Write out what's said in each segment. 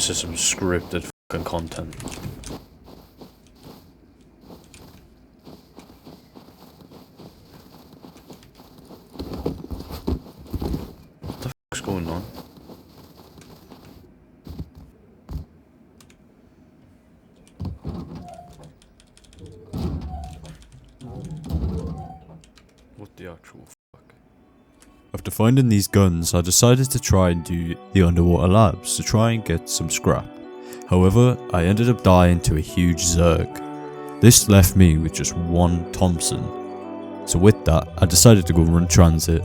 this is some scripted fucking content. What the fuck's going on? What the actual fuck? After finding these guns, I decided to try and do the underwater labs to try and get some scrap. However, I ended up dying to a huge Zerg. This left me with just one Thompson. So with that, I decided to go run transit.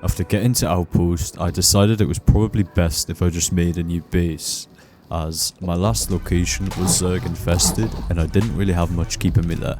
After getting to Outpost, I decided it was probably best if I just made a new base, as my last location was Zerg infested and I didn't really have much keeping me there.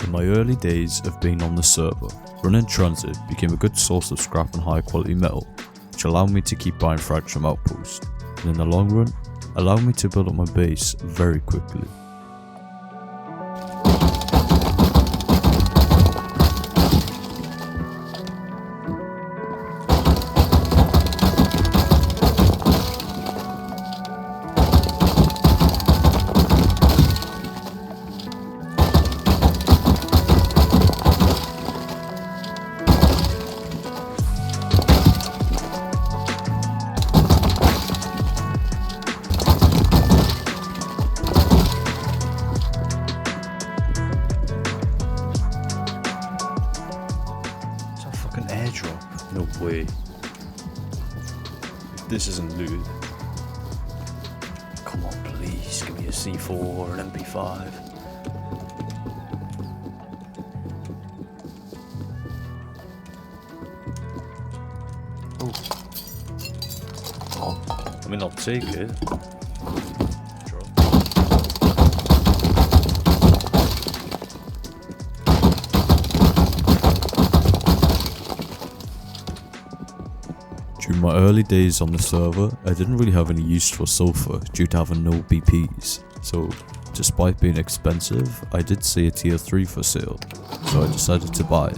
In my early days of being on the server, running transit became a good source of scrap and high quality metal, which allowed me to keep buying frags from Outpost, and in the long run, allowed me to build up my base very quickly. Fucking airdrop. No way. This isn't loot. Come on, please, give me a a C4 or an MP5. I mean, I'll take it. During my early days on the server, I didn't really have any use for sulfur due to having no BPs, so despite being expensive, I did see a tier 3 for sale, so I decided to buy it.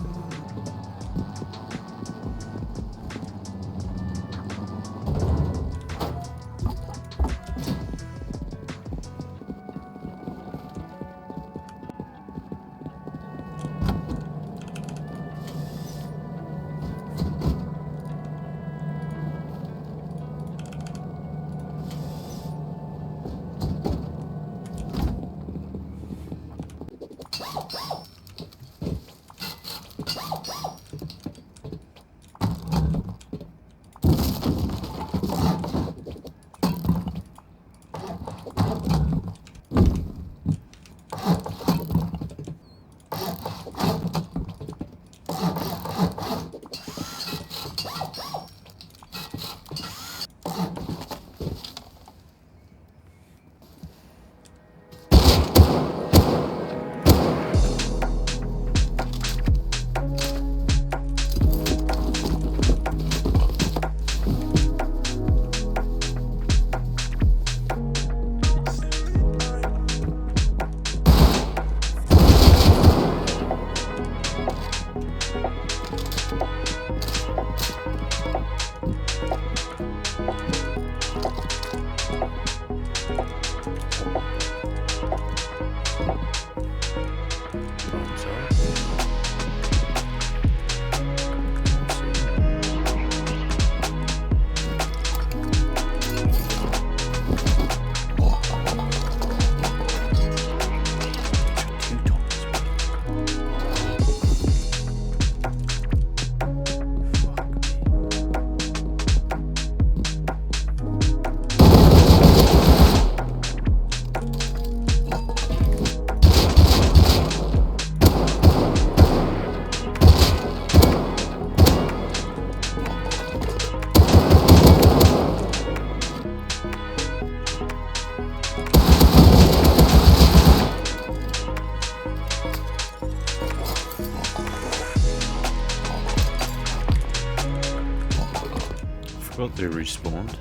Forgot they respawned.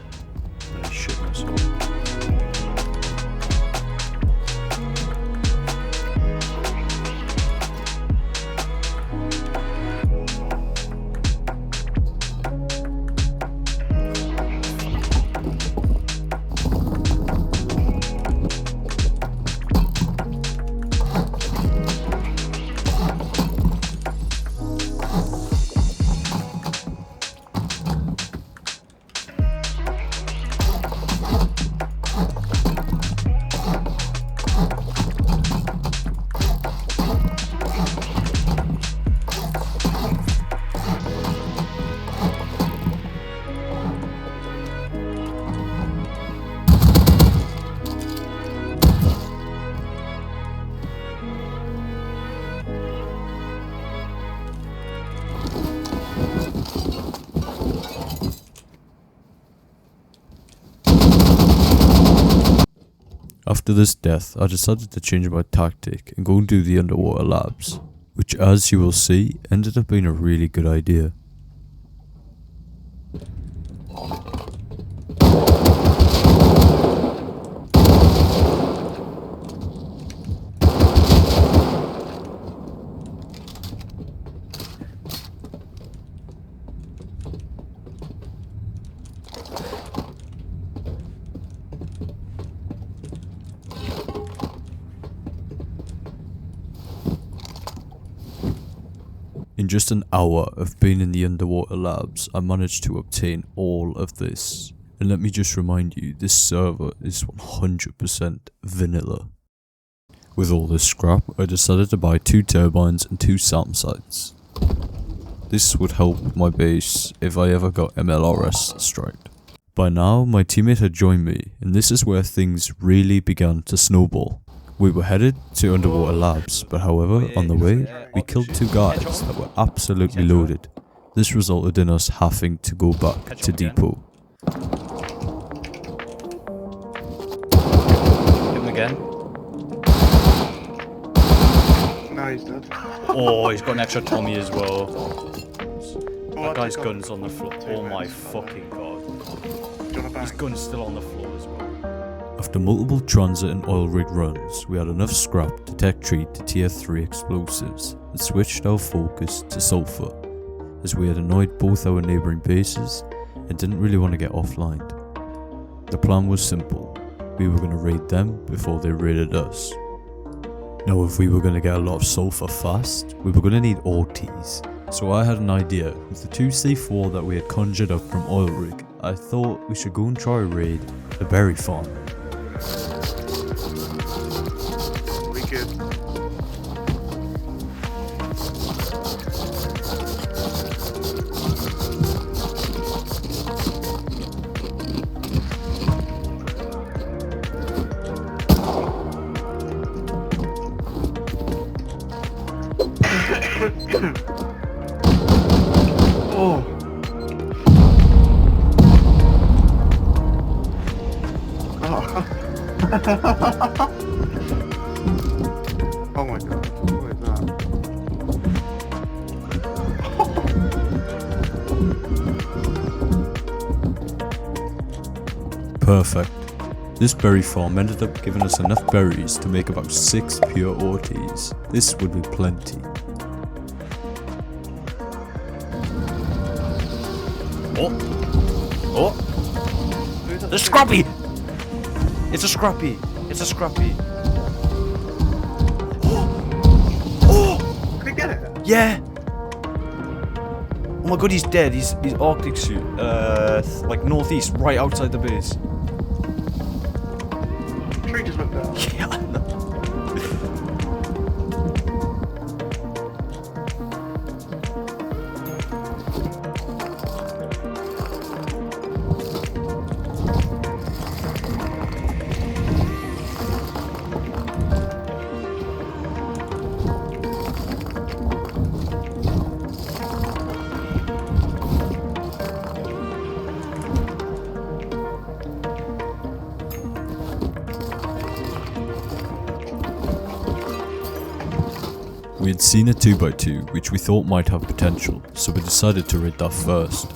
I shit myself. After this death, I decided to change my tactic and go and do the underwater labs, which as you will see, ended up being a really good idea. In just an hour of being in the underwater labs, I managed to obtain all of this. And let me just remind you, this server is 100% vanilla. With all this scrap, I decided to buy 2 turbines and 2 SAM sites. This would help my base if I ever got MLRS striked. By now, my teammate had joined me, and this is where things really began to snowball. We were headed to underwater labs, but however, on the way, we killed 2 guys that were absolutely loaded. This resulted in us having to go back to depot. Hit him again. No, he's dead. Oh, he's got an extra Tommy as well. That guy's gun's on the floor. Oh my fucking god. His gun's still on the floor as well. After multiple transit and oil rig runs, we had enough scrap to tech treat to tier 3 explosives and switched our focus to sulfur, as we had annoyed both our neighbouring bases and didn't really want to get offline. The plan was simple. We were going to raid them before they raided us. Now if we were going to get a lot of sulfur fast, we were going to need orties. So I had an idea. With the 2 C4 that we had conjured up from oil rig, I thought we should go and try raid the berry farm. We good. Oh. Oh my god, what is that? Perfect. This berry farm ended up giving us enough berries to make about 6 pure orties. This would be plenty. Oh! The Scrappy! It's a Scrappy! It's a Scrappy! Oh! Did he get it? Yeah! Oh my god, he's dead. He's Arctic suit. Like northeast, right outside the base. Tree just went down. Yeah, I know. We had seen a 2x2 which we thought might have potential, so we decided to raid that first.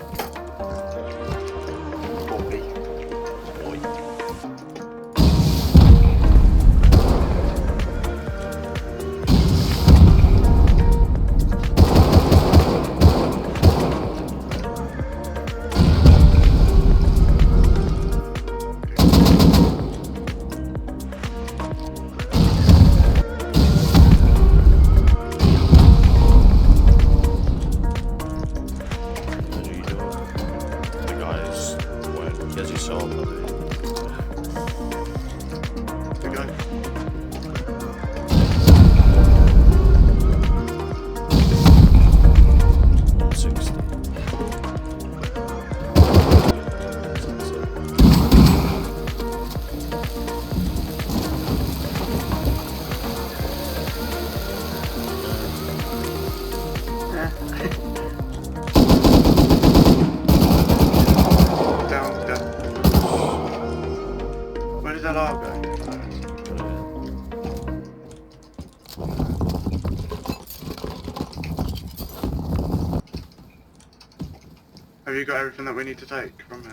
Have you got everything that we need to take from here?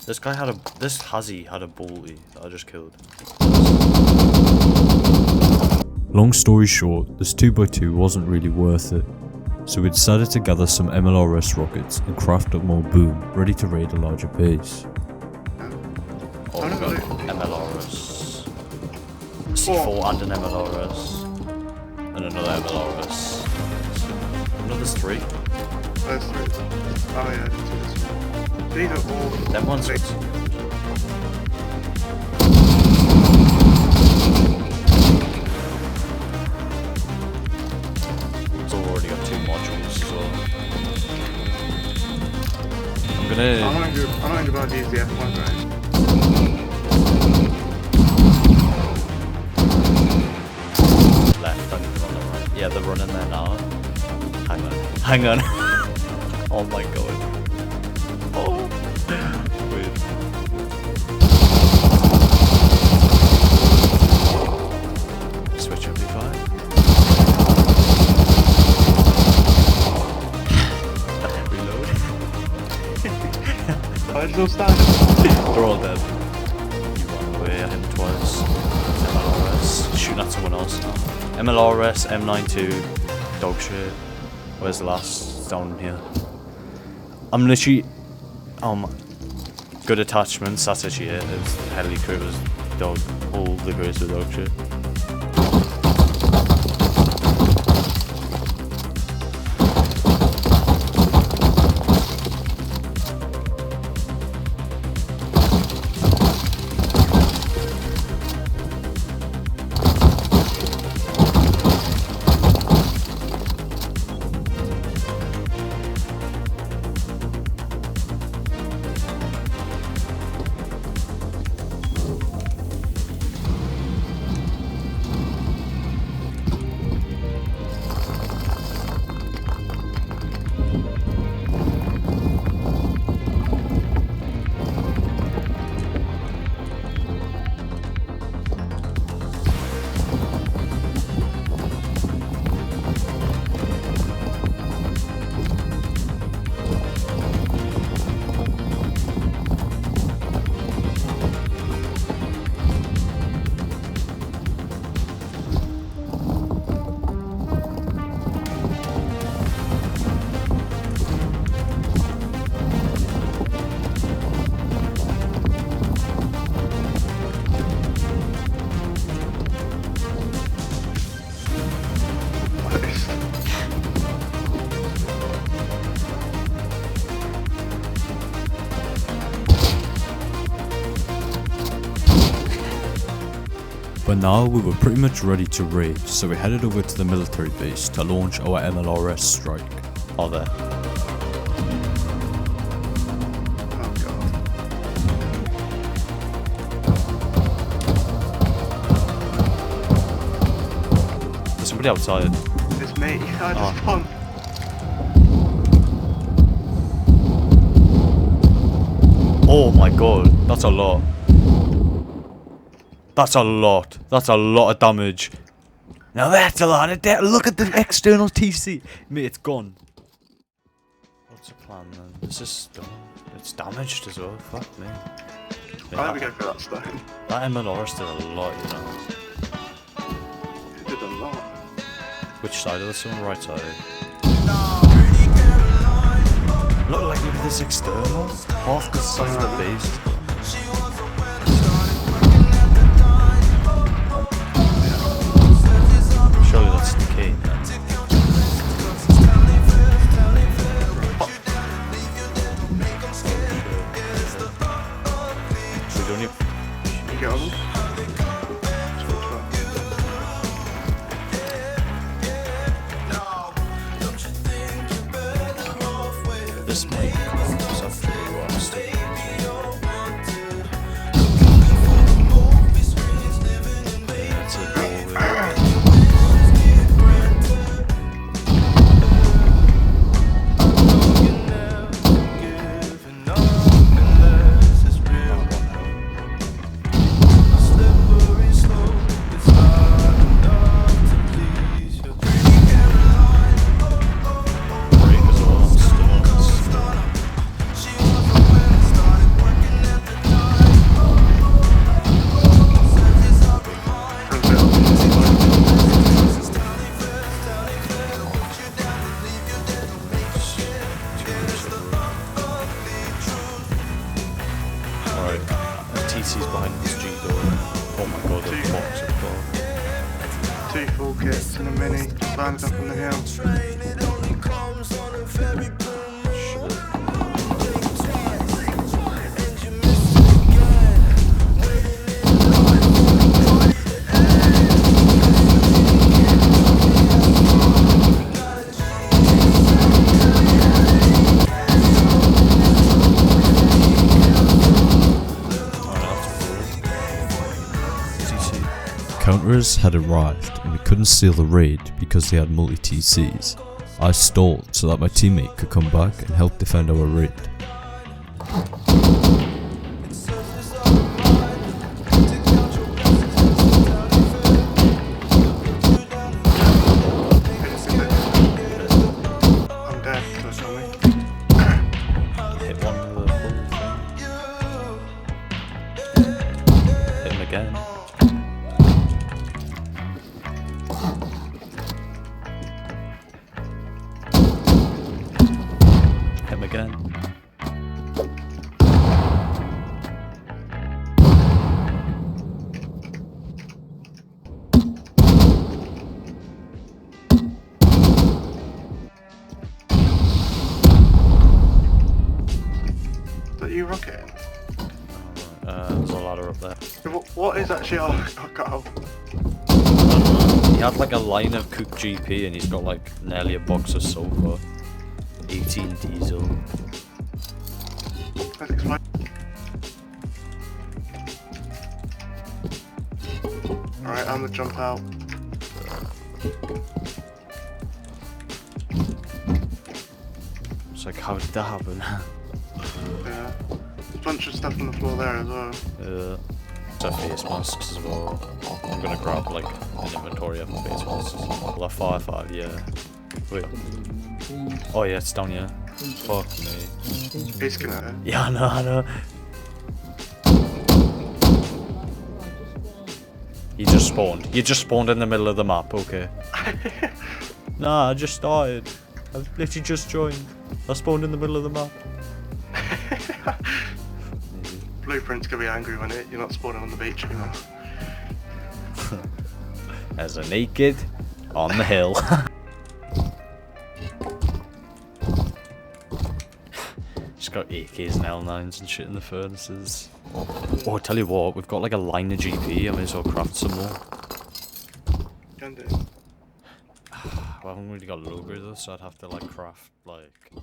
This Hazzy had a bully that I just killed. Long story short, this 2x2 wasn't really worth it, so we decided to gather some MLRS rockets and craft up more boom, ready to raid a larger base. Oh, we got MLRS. C4 and an MLRS. And another MLRS. No, there's 3. There's 3. Oh yeah, these are all... Them ones. gonna... I'm not about to use the F1 range. Left, I need to run the right. Yeah, they're running there now. Hang on. Hang on. Oh my god. Oh. Weird. Switch up V5. Reload. I still standing. They're all dead. You run away, I hit him twice. MLRS. Shooting at someone else. MLRS, M92. Dog shit. Where's the last? Down here. I'm literally... good attachments, that's actually it. It's heli crew was dog. All the crews were dog shit. But now we were pretty much ready to raid, so we headed over to the military base to launch our MLRS strike. Oh, there. Oh god. There's somebody outside. It's me. I just spawned. Oh my god, that's a lot. That's a lot. That's a lot of damage. Now that's a lot of damage. Look at the external TC. Mate, it's gone. What's the plan then? This is done. It's damaged as well. Fuck me. Yeah, Why don't we go for that stone? that MLRS did a lot, you know. It did a lot. Which side of the sun? Right side. Look at this external. Half the size of the base. Surely that's the key. We don't need... You get on them? This might cause actually rust. That's it. TC's behind this G door. Oh my god, the box of god. 2 full kits and a mini, landed up on the hill. counterers had arrived and we couldn't seal the raid because they had multi-TCs. I stalled so that my teammate could come back and help defend our raid. I'm dead, so tell me. Hit one with a full thing. Hit him again. Hit him again. Is that you rocketing? There's a ladder up there. What is actually our cut? He had like a line of cooked GP and he's got like nearly a box of sulfur. 18 diesel. Let's explain. Alright, I'm gonna jump out. It's like, how did that happen? Yeah. There's a bunch of stuff on the floor there as well. Face masks as well. I'm gonna grab like an inventory of face masks. Well, that 5, yeah. Wait. Oh yeah, it's down here. Fuck me. He's gonna. Yeah, I know. You just spawned. You just spawned in the middle of the map, okay. Nah, I just started. I've literally just joined. I spawned in the middle of the map. Blueprint's gonna be angry when you're not spawning on the beach anymore. As a naked on the hill. Just got AKs and L9s and shit in the furnaces. Oh, I tell you what, we've got like a line of GP. I may as well craft some more. Can do. I haven't really got logo though, so I'd have to like craft like.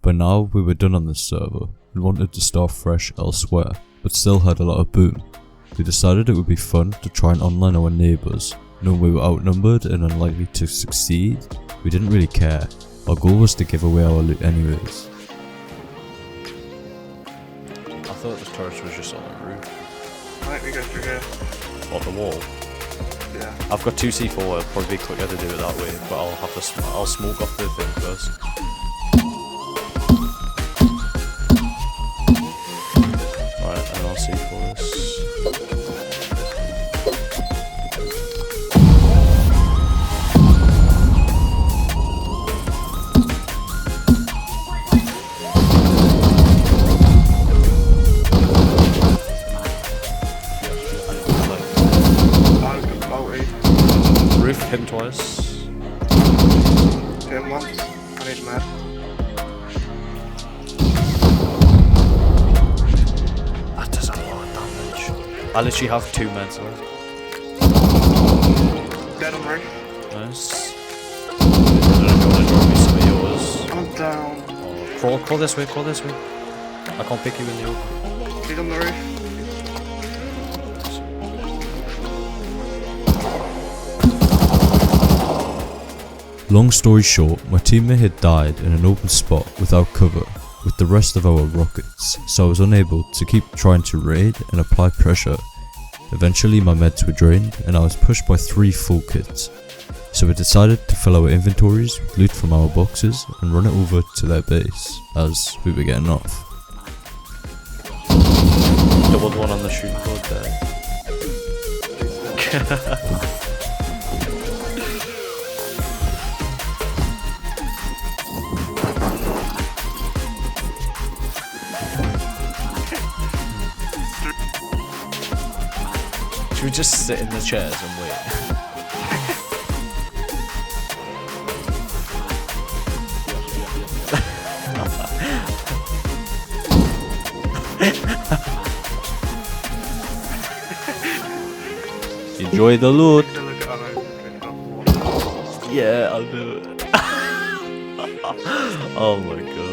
By now we were done on this server and wanted to start fresh elsewhere, but still had a lot of boom. We decided it would be fun to try and online our neighbours. Knowing we were outnumbered and unlikely to succeed, we didn't really care. Our goal was to give away our loot anyways. I thought the turret was just on the roof. I think we go through here. Or the wall. Yeah. I've got 2 C4, it'll probably be quicker to do it that way, but I'll have to I'll smoke off the thing first. Alright, and I'll C4 this. Roof, hit him twice. Hit him once. I need mad. That does a lot of damage. I literally have 2 meds left. Dead on the roof. Nice. I don't know if you want to drop me some of yours. I'm down. Oh, crawl this way, crawl this way. I can't pick you in the open. He's on the roof. Long story short, my teammate had died in an open spot without cover with the rest of our rockets, so I was unable to keep trying to raid and apply pressure. Eventually my meds were drained and I was pushed by 3 full kits, so we decided to fill our inventories with loot from our boxes and run it over to their base, as we were getting off. Doubled one on the shooting board there. Should we just sit in the chairs and wait? Enjoy the loot. Yeah, I'll do it. Oh my god.